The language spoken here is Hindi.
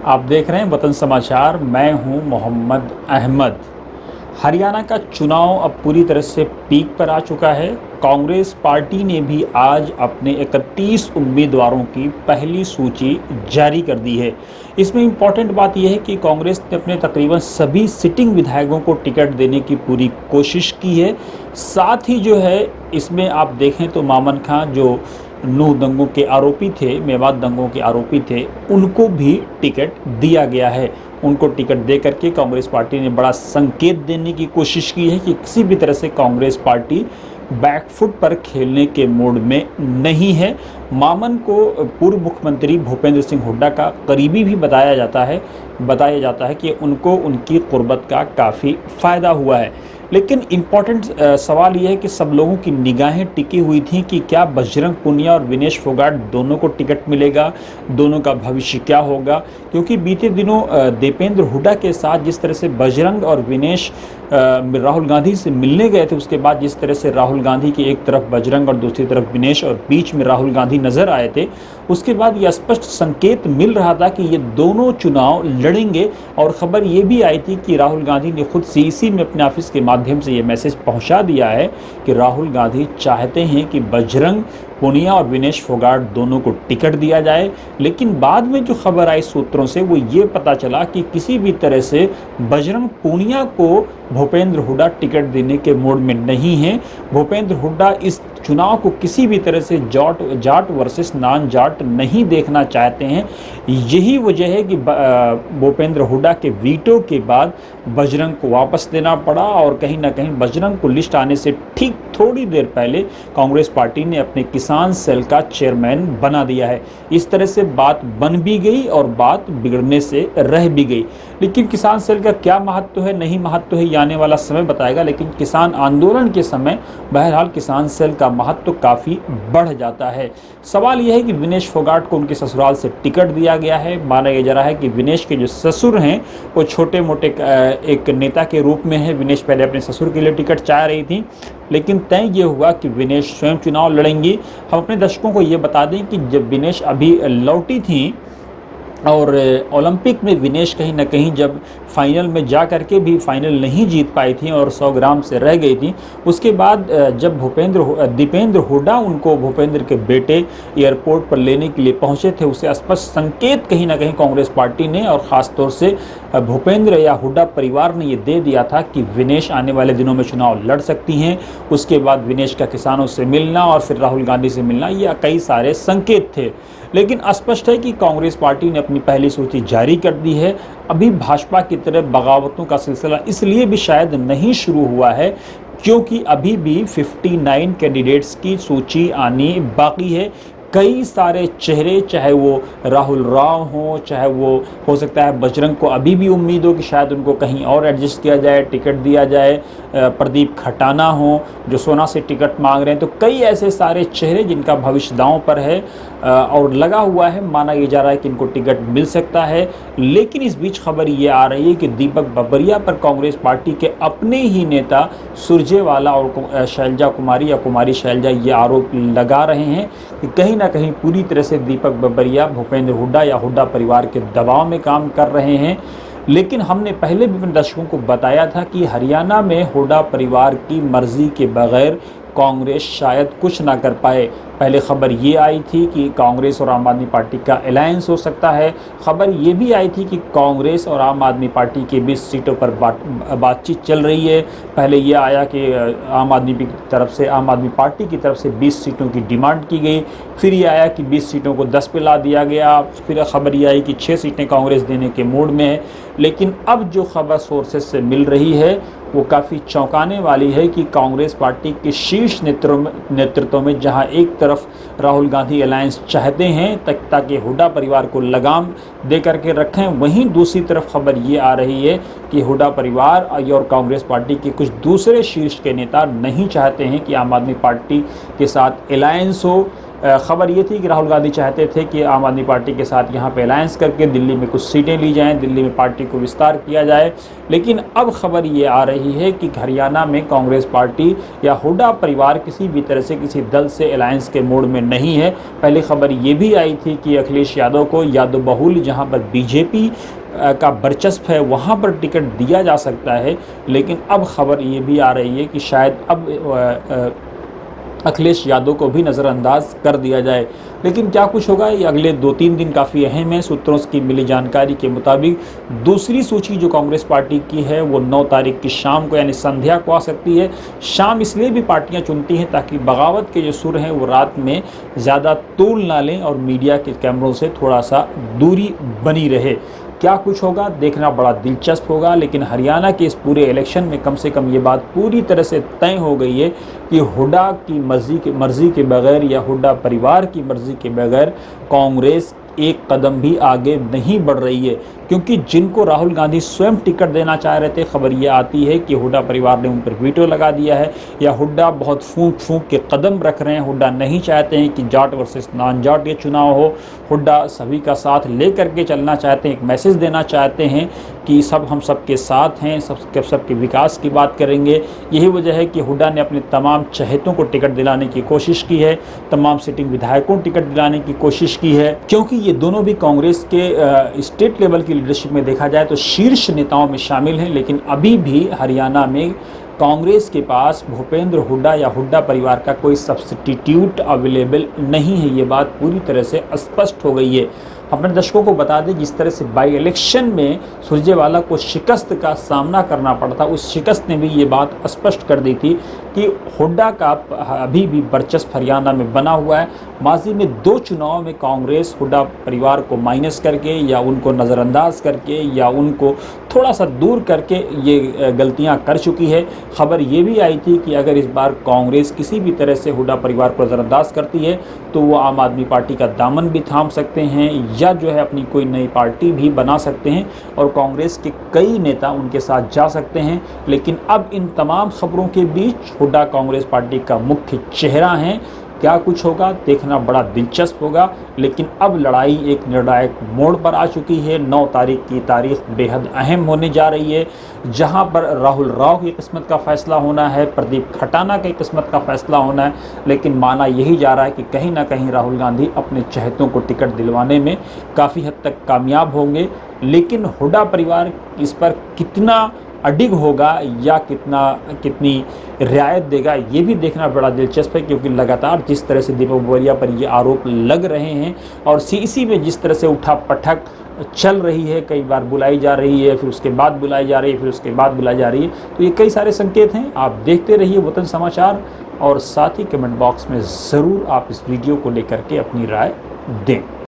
आप देख रहे हैं वतन समाचार। मैं हूं मोहम्मद अहमद। हरियाणा का चुनाव अब पूरी तरह से पीक पर आ चुका है। कांग्रेस पार्टी ने भी आज अपने 31 उम्मीदवारों की पहली सूची जारी कर दी है। इसमें इम्पॉर्टेंट बात यह है कि कांग्रेस ने अपने तकरीबन सभी सिटिंग विधायकों को टिकट देने की पूरी कोशिश की है। साथ ही जो है इसमें आप देखें तो मामन खां जो नूह दंगों के आरोपी थे, मेवात दंगों के आरोपी थे, उनको भी टिकट दिया गया है। उनको टिकट दे करके कांग्रेस पार्टी ने बड़ा संकेत देने की कोशिश की है कि किसी भी तरह से कांग्रेस पार्टी बैकफुट पर खेलने के मूड में नहीं है। मामन को पूर्व मुख्यमंत्री भूपेंद्र सिंह हुड्डा का करीबी भी बताया जाता है कि उनको उनकी कुर्बत का काफ़ी फ़ायदा हुआ है। लेकिन इम्पॉर्टेंट सवाल यह है कि सब लोगों की निगाहें टिकी हुई थी कि क्या बजरंग पूनिया और विनेश फोगाट दोनों को टिकट मिलेगा, दोनों का भविष्य क्या होगा। क्योंकि बीते दिनों दीपेंद्र हुड्डा के साथ जिस तरह से बजरंग और विनेश राहुल गांधी से मिलने गए थे, उसके बाद जिस तरह से राहुल गांधी की एक तरफ बजरंग और दूसरी तरफ विनेश और बीच में राहुल गांधी नजर आए थे, उसके बाद यह स्पष्ट संकेत मिल रहा था कि ये दोनों चुनाव लड़ेंगे। और खबर ये भी आई थी कि राहुल गांधी ने खुद सीईसी में अपने ऑफिस के माध्यम से ये मैसेज पहुंचा दिया है कि राहुल गांधी चाहते हैं कि बजरंग पूनिया और विनेश फोगाट दोनों को टिकट दिया जाए। लेकिन बाद में जो खबर आई सूत्रों से वो ये पता चला कि किसी भी तरह से बजरंग पूनिया को भूपेंद्र हुड्डा टिकट देने के मूड में नहीं है। भूपेंद्र हुड्डा इस चुनाव को किसी भी तरह से जाट वर्सेस नॉन जाट नहीं देखना चाहते हैं। यही वजह है कि भूपेंद्र हुड्डा के वीटो के बाद बजरंग को वापस देना पड़ा और कहीं ना कहीं बजरंग को लिस्ट आने से ठीक थोड़ी देर पहले कांग्रेस पार्टी ने अपने किसान सेल का चेयरमैन बना दिया है। इस तरह से बात बन भी गई और बात बिगड़ने से रह भी गई। लेकिन किसान सेल का क्या महत्व है, नहीं महत्व है, ये आने वाला समय बताएगा। लेकिन किसान आंदोलन के समय बहरहाल किसान सेल का महत्व काफ़ी बढ़ जाता है। सवाल यह है कि विनेश फोगाट को उनके ससुराल से टिकट दिया गया है। माना यह जा रहा है कि विनेश के जो ससुर हैं वो छोटे मोटे एक नेता के रूप में है। विनेश पहले अपने ससुर के लिए टिकट चाह रही थी, लेकिन तय ये हुआ कि विनेश स्वयं चुनाव लड़ेंगी। हम अपने दर्शकों को ये बता दें कि जब विनेश अभी लौटी थी और ओलंपिक में विनेश कहीं ना कहीं जब फाइनल में जा करके भी फाइनल नहीं जीत पाई थी और 100 ग्राम से रह गई थी, उसके बाद जब दीपेंद्र हुड्डा उनको भूपेंद्र के बेटे एयरपोर्ट पर लेने के लिए पहुंचे थे, उसे स्पष्ट संकेत कहीं ना कहीं कांग्रेस पार्टी ने और ख़ासतौर से भूपेंद्र या हुड्डा परिवार ने ये दे दिया था कि विनेश आने वाले दिनों में चुनाव लड़ सकती हैं। उसके बाद विनेश का किसानों से मिलना और फिर राहुल गांधी से मिलना, ये कई सारे संकेत थे। लेकिन स्पष्ट है कि कांग्रेस पार्टी ने अपनी पहली सूची जारी कर दी है। अभी भाजपा की तरफ बगावतों का सिलसिला इसलिए भी शायद नहीं शुरू हुआ है क्योंकि अभी भी 59 कैंडिडेट्स की सूची आनी बाकी है। कई सारे चेहरे, चाहे वो राहुल राव हो, चाहे वो हो सकता है बजरंग को अभी भी उम्मीद हो कि शायद उनको कहीं और एडजस्ट किया जाए, टिकट दिया जाए, प्रदीप खटाना हो जो सोना से टिकट मांग रहे हैं। तो कई ऐसे सारे चेहरे जिनका भविष्य दांव पर है और लगा हुआ है। माना ये जा रहा है कि इनको टिकट मिल सकता है। लेकिन इस बीच खबर ये आ रही है कि दीपक बबरिया पर कांग्रेस पार्टी के अपने ही नेता सुरजेवाला और शैलजा कुमारी या कुमारी शैलजा ये आरोप लगा रहे हैं कि कहीं ना कहीं पूरी तरह से दीपक बबरिया भूपेंद्र हुड्डा या हुड्डा परिवार के दबाव में काम कर रहे हैं। लेकिन हमने पहले भी अपने दर्शकों को बताया था कि हरियाणा में हुड्डा परिवार की मर्जी के बगैर कांग्रेस शायद कुछ ना कर पाए। पहले खबर ये आई थी कि कांग्रेस और आम आदमी पार्टी का अलायंस हो सकता है। खबर ये भी आई थी कि कांग्रेस और आम आदमी पार्टी के बीच सीटों पर बातचीत चल रही है। पहले ये आया कि आम आदमी पार्टी की तरफ से 20 सीटों की डिमांड की गई। फिर ये आया कि 20 सीटों को 10 पे ला दिया गया। फिर खबर ये आई कि 6 सीटें कांग्रेस देने के मूड में है। लेकिन अब जो खबर सोर्सेज से मिल रही है वो काफ़ी चौंकाने वाली है कि कांग्रेस पार्टी के शीर्ष नेतृत्व में जहां एक तरफ राहुल गांधी अलायंस चाहते हैं ताकि हुड्डा परिवार को लगाम दे करके रखें, वहीं दूसरी तरफ खबर ये आ रही है कि हुड्डा परिवार और कांग्रेस पार्टी के कुछ दूसरे शीर्ष के नेता नहीं चाहते हैं कि आम आदमी पार्टी के साथ अलायंस हो। ख़बर ये थी कि राहुल गांधी चाहते थे कि आम आदमी पार्टी के साथ यहाँ पे अलायंस करके दिल्ली में कुछ सीटें ली जाएं, दिल्ली में पार्टी को विस्तार किया जाए। लेकिन अब खबर ये आ रही है कि हरियाणा में कांग्रेस पार्टी या हुड्डा परिवार किसी भी तरह से किसी दल से अलायंस के मोड में नहीं है। पहले खबर ये भी आई थी कि अखिलेश यादव को यादव बहुल जहाँ पर बीजेपी का वर्चस्व है वहाँ पर टिकट दिया जा सकता है। लेकिन अब खबर ये भी आ रही है कि शायद अब अखिलेश यादव को भी नज़रअंदाज कर दिया जाए। लेकिन क्या कुछ होगा, ये अगले 2-3 दिन काफ़ी अहम है। सूत्रों की मिली जानकारी के मुताबिक दूसरी सूची जो कांग्रेस पार्टी की है वो 9 तारीख की शाम को यानी संध्या को आ सकती है। शाम इसलिए भी पार्टियां चुनती हैं ताकि बगावत के जो सुर हैं वो रात में ज़्यादा तूल ना लें और मीडिया के कैमरों से थोड़ा सा दूरी बनी रहे। क्या कुछ होगा देखना बड़ा दिलचस्प होगा। लेकिन हरियाणा के इस पूरे इलेक्शन में कम से कम ये बात पूरी तरह से तय हो गई है कि हुड्डा की मर्ज़ी के बगैर या हुड्डा परिवार की मर्ज़ी के बगैर कांग्रेस एक कदम भी आगे नहीं बढ़ रही है। क्योंकि जिनको राहुल गांधी स्वयं टिकट देना चाह रहे थे, खबर ये आती है कि हुड्डा परिवार ने उन पर वीटो लगा दिया है या हुड्डा बहुत फूंक के कदम रख रहे हैं। हुड्डा नहीं चाहते हैं कि जाट वर्सेस नॉन जाट ये चुनाव हो। हुड्डा सभी का साथ ले करके चलना चाहते हैं, एक मैसेज देना चाहते हैं कि हम सबके साथ हैं, सबके विकास की बात करेंगे। यही वजह है कि हुड्डा ने अपने तमाम चहेतों को टिकट दिलाने की कोशिश की है, तमाम सिटिंग विधायकों को टिकट दिलाने की कोशिश की है। क्योंकि ये दोनों भी कांग्रेस के स्टेट लेवल की लीडरशिप में देखा जाए तो शीर्ष नेताओं में शामिल हैं। लेकिन अभी भी हरियाणा में कांग्रेस के पास भूपेंद्र हुड्डा या हुड्डा परिवार का कोई सब्स्टिट्यूट अवेलेबल नहीं है। ये बात पूरी तरह से स्पष्ट हो गई है। अपने दर्शकों को बता दें, जिस तरह से बाई इलेक्शन में सुरजेवाला को शिकस्त का सामना करना पड़ता, उस शिकस्त ने भी ये बात स्पष्ट कर दी थी कि हुड्डा का अभी भी वर्चस्व हरियाणा में बना हुआ है। माजी में 2 चुनाव में कांग्रेस हुड्डा परिवार को माइनस करके या उनको नज़रअंदाज करके या उनको थोड़ा सा दूर करके ये गलतियां कर चुकी है। खबर ये भी आई थी कि अगर इस बार कांग्रेस किसी भी तरह से हुड्डा परिवार को नज़रअंदाज करती है तो वो आम आदमी पार्टी का दामन भी थाम सकते हैं या जो है अपनी कोई नई पार्टी भी बना सकते हैं और कांग्रेस के कई नेता उनके साथ जा सकते हैं। लेकिन अब इन तमाम खबरों के बीच हुड्डा कांग्रेस पार्टी का मुख्य चेहरा हैं। क्या कुछ होगा देखना बड़ा दिलचस्प होगा। लेकिन अब लड़ाई एक निर्णायक मोड़ पर आ चुकी है। 9 तारीख की तारीख बेहद अहम होने जा रही है, जहां पर राहुल राव की किस्मत का फैसला होना है, प्रदीप खटाना की किस्मत का फैसला होना है। लेकिन माना यही जा रहा है कि कहीं ना कहीं राहुल गांधी अपने चहेतों को टिकट दिलवाने में काफ़ी हद तक कामयाब होंगे। लेकिन हुड्डा परिवार इस पर कितना अडिग होगा या कितनी रियायत देगा ये भी देखना बड़ा दिलचस्प है। क्योंकि लगातार जिस तरह से दीपक बोरिया पर ये आरोप लग रहे हैं और इसी में जिस तरह से उठा पटक चल रही है, कई बार बुलाई जा रही है, फिर उसके बाद बुलाई जा रही है, फिर उसके बाद बुलाई जा रही है, तो ये कई सारे संकेत हैं। आप देखते रहिए वतन समाचार और साथ ही कमेंट बॉक्स में ज़रूर आप इस वीडियो को लेकर के अपनी राय दें।